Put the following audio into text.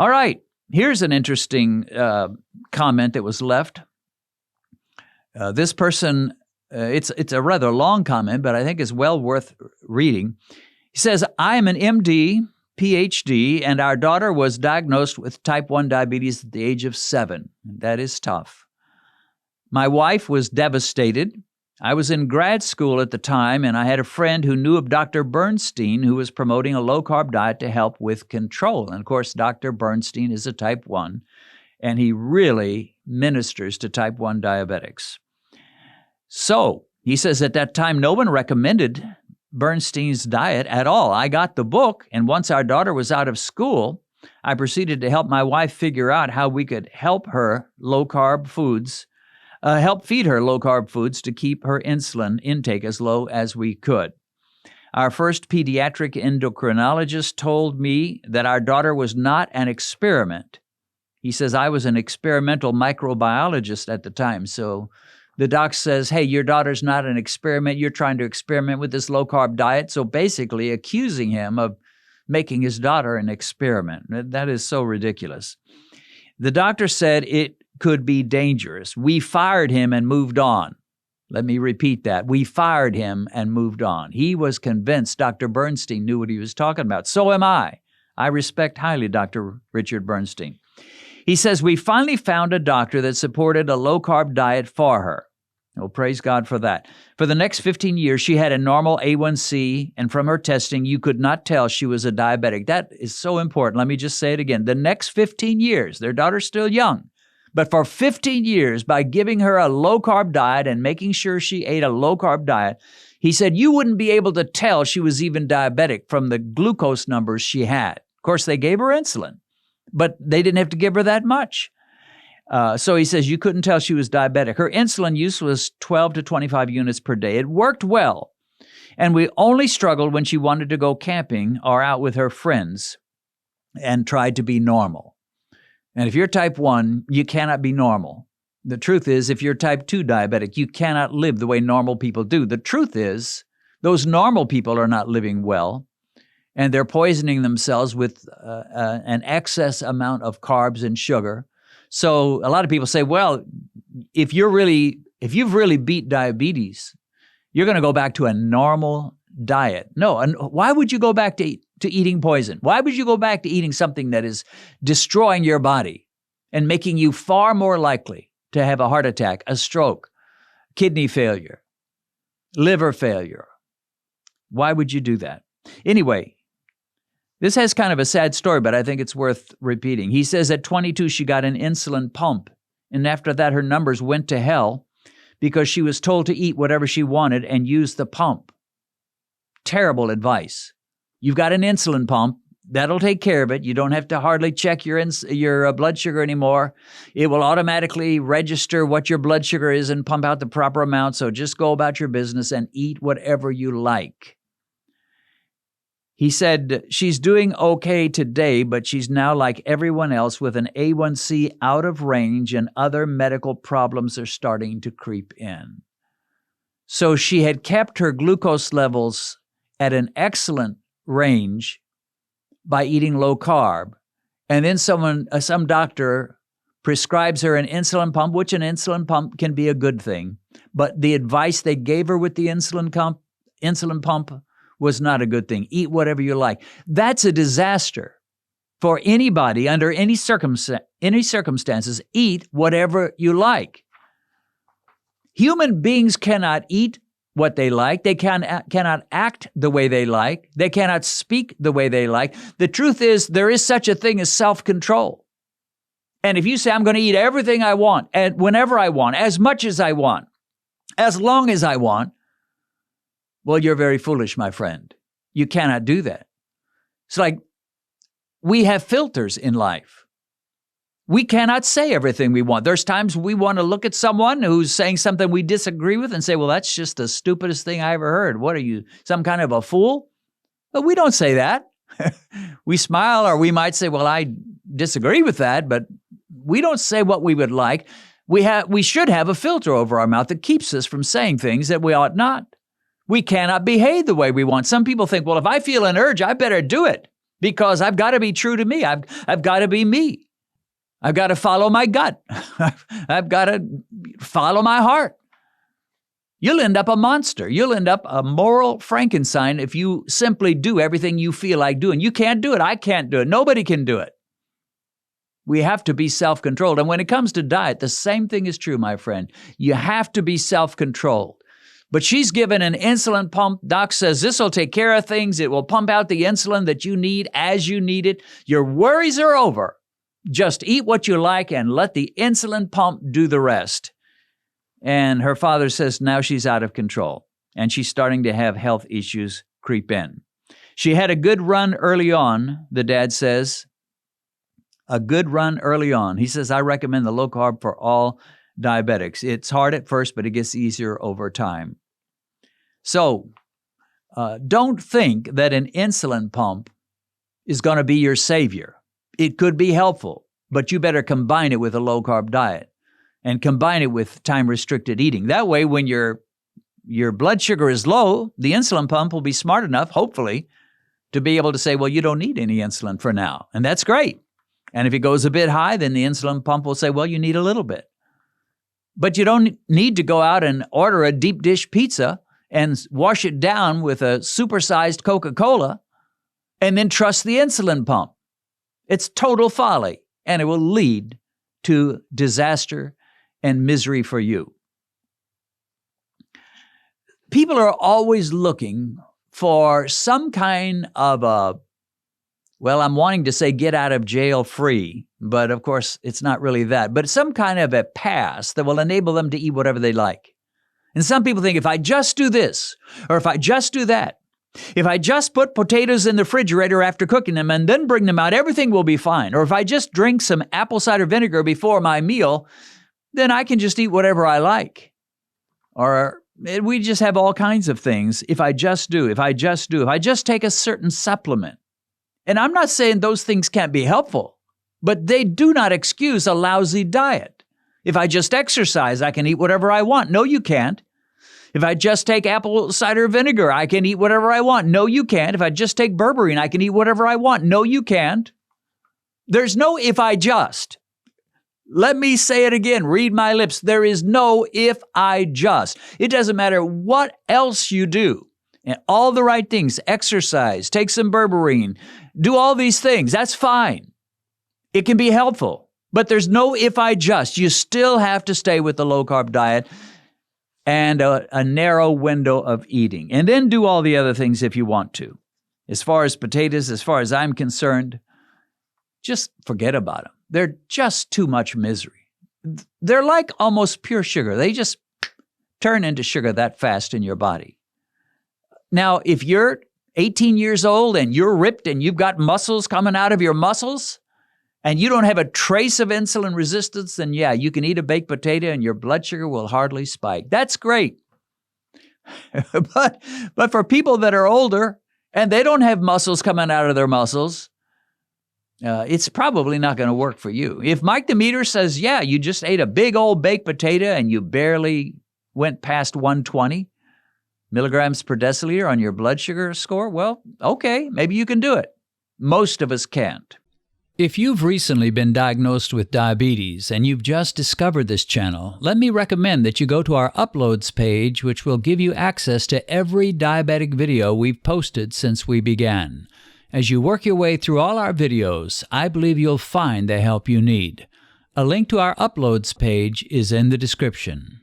All right. Here's an interesting comment that was left. This person, it's a rather long comment, but I think it's well worth reading. He says, I am an MD, PhD, and our daughter was diagnosed with type 1 diabetes at the age of 7. That is tough. My wife was devastated. I was in grad school at the time, and I had a friend who knew of Dr. Bernstein, who was promoting a low-carb diet to help with control. And of course, Dr. Bernstein is a type 1, and he really ministers to type 1 diabetics. So he says at that time, no one recommended Bernstein's diet at all. I got the book, and once our daughter was out of school, I proceeded to help my wife figure out how we could help her low-carb foods, help feed her low-carb foods to keep her insulin intake as low as we could. Our first pediatric endocrinologist told me that our daughter was not an experiment. He says, I was an experimental microbiologist at the time, so the doc says, hey, your daughter's not an experiment. You're trying to experiment with this low-carb diet. So basically accusing him of making his daughter an experiment. That is so ridiculous. The doctor said it could be dangerous. We fired him and moved on. Let me repeat that. We fired him and moved on. He was convinced Dr. Bernstein knew what he was talking about. So am I. I respect highly Dr. Richard Bernstein. He says, we finally found a doctor that supported a low-carb diet for her. Oh, praise God for that. For the next 15 years, she had a normal A1C, and from her testing, you could not tell she was a diabetic. That is so important. Let me just say it again. The next 15 years, their daughter's still young, but for 15 years, by giving her a low-carb diet and making sure she ate a low-carb diet, he said you wouldn't be able to tell she was even diabetic from the glucose numbers she had. Of course, they gave her insulin, but they didn't have to give her that much. So he says you couldn't tell she was diabetic. Her insulin use was 12 to 25 units per day. It worked well. And we only struggled when she wanted to go camping or out with her friends and tried to be normal. And if you're type 1, you cannot be normal. The truth is, if you're type 2 diabetic, you cannot live the way normal people do. The truth is, those normal people are not living well, and they're poisoning themselves with an excess amount of carbs and sugar. So a lot of people say, well, if you've really beat diabetes, you're going to go back to a normal diet. No, and why would you go back to eating poison? Why would you go back to eating something that is destroying your body and making you far more likely to have a heart attack, a stroke, kidney failure, liver failure? Why would you do that? Anyway, this has kind of a sad story, but I think it's worth repeating. He says at 22, she got an insulin pump. And after that, her numbers went to hell because she was told to eat whatever she wanted and use the pump. Terrible advice. You've got an insulin pump. That'll take care of it. You don't have to hardly check your blood sugar anymore. It will automatically register what your blood sugar is and pump out the proper amount. So just go about your business and eat whatever you like. He said, she's doing okay today, but she's now like everyone else with an A1C out of range and other medical problems are starting to creep in. So she had kept her glucose levels at an excellent range by eating low carb. And then some doctor prescribes her an insulin pump, which an insulin pump can be a good thing. But the advice they gave her with the insulin pump was not a good thing. Eat whatever you like. That's a disaster for anybody under any circumstances. Eat whatever you like. Human beings cannot eat what they like. They cannot act the way they like. They cannot speak the way they like. The truth is, there is such a thing as self-control. And if you say, I'm going to eat everything I want, and whenever I want, as much as I want, as long as I want, well, you're very foolish, my friend. You cannot do that. It's like we have filters in life. We cannot say everything we want. There's times we want to look at someone who's saying something we disagree with and say, well, that's just the stupidest thing I ever heard. What are you, some kind of a fool? But we don't say that. We smile, or we might say, well, I disagree with that, but we don't say what we would like. We should have a filter over our mouth that keeps us from saying things that we ought not. We cannot behave the way we want. Some people think, well, if I feel an urge, I better do it. because I've got to be true to me. I've got to be me. I've got to follow my gut. I've got to follow my heart. You'll end up a monster. You'll end up a moral Frankenstein if you simply do everything you feel like doing. You can't do it. I can't do it. Nobody can do it. We have to be self-controlled. And when it comes to diet, the same thing is true, my friend. You have to be self-controlled. But she's given an insulin pump. Doc says this will take care of things. It will pump out the insulin that you need as you need it. Your worries are over. Just eat what you like and let the insulin pump do the rest. And her father says now she's out of control and she's starting to have health issues creep in. She had a good run early on, the dad says. A good run early on. He says, I recommend the low carb for all diabetics. It's hard at first, but it gets easier over time. So don't think that an insulin pump is going to be your savior. It could be helpful, but you better combine it with a low-carb diet and combine it with time-restricted eating. That way, when your blood sugar is low, the insulin pump will be smart enough, hopefully, to be able to say, well, you don't need any insulin for now. And that's great. And if it goes a bit high, then the insulin pump will say, well, you need a little bit. But you don't need to go out and order a deep dish pizza and wash it down with a supersized Coca-Cola and then trust the insulin pump. It's total folly, and it will lead to disaster and misery for you. People are always looking for some kind of I'm wanting to say get out of jail free, but of course it's not really that, but some kind of a pass that will enable them to eat whatever they like. And some people think if I just do this, or if I just do that, if I just put potatoes in the refrigerator after cooking them and then bring them out, everything will be fine. Or if I just drink some apple cider vinegar before my meal, then I can just eat whatever I like. Or we just have all kinds of things. If I just take a certain supplement. And I'm not saying those things can't be helpful, but they do not excuse a lousy diet. If I just exercise, I can eat whatever I want. No, you can't. If I just take apple cider vinegar, I can eat whatever I want. No, you can't. If I just take berberine, I can eat whatever I want. No, you can't. There's no if I just. Let me say it again. Read my lips. There is no if I just. It doesn't matter what else you do. And all the right things, exercise, take some berberine, do all these things. That's fine. It can be helpful. But there's no if I just. You still have to stay with the low-carb diet and a narrow window of eating. And then do all the other things if you want to. As far as potatoes, as far as I'm concerned, just forget about them. They're just too much misery. They're like almost pure sugar. They just turn into sugar that fast in your body. Now, if you're 18 years old and you're ripped and you've got muscles coming out of your muscles and you don't have a trace of insulin resistance, then yeah, you can eat a baked potato and your blood sugar will hardly spike. That's great. But for people that are older and they don't have muscles coming out of their muscles, it's probably not going to work for you. If Mike the Meter says, yeah, you just ate a big old baked potato and you barely went past 120 milligrams per deciliter on your blood sugar score, well, okay, maybe you can do it. Most of us can't. If you've recently been diagnosed with diabetes and you've just discovered this channel, let me recommend that you go to our Uploads page, which will give you access to every diabetic video we've posted since we began. As you work your way through all our videos, I believe you'll find the help you need. A link to our Uploads page is in the description.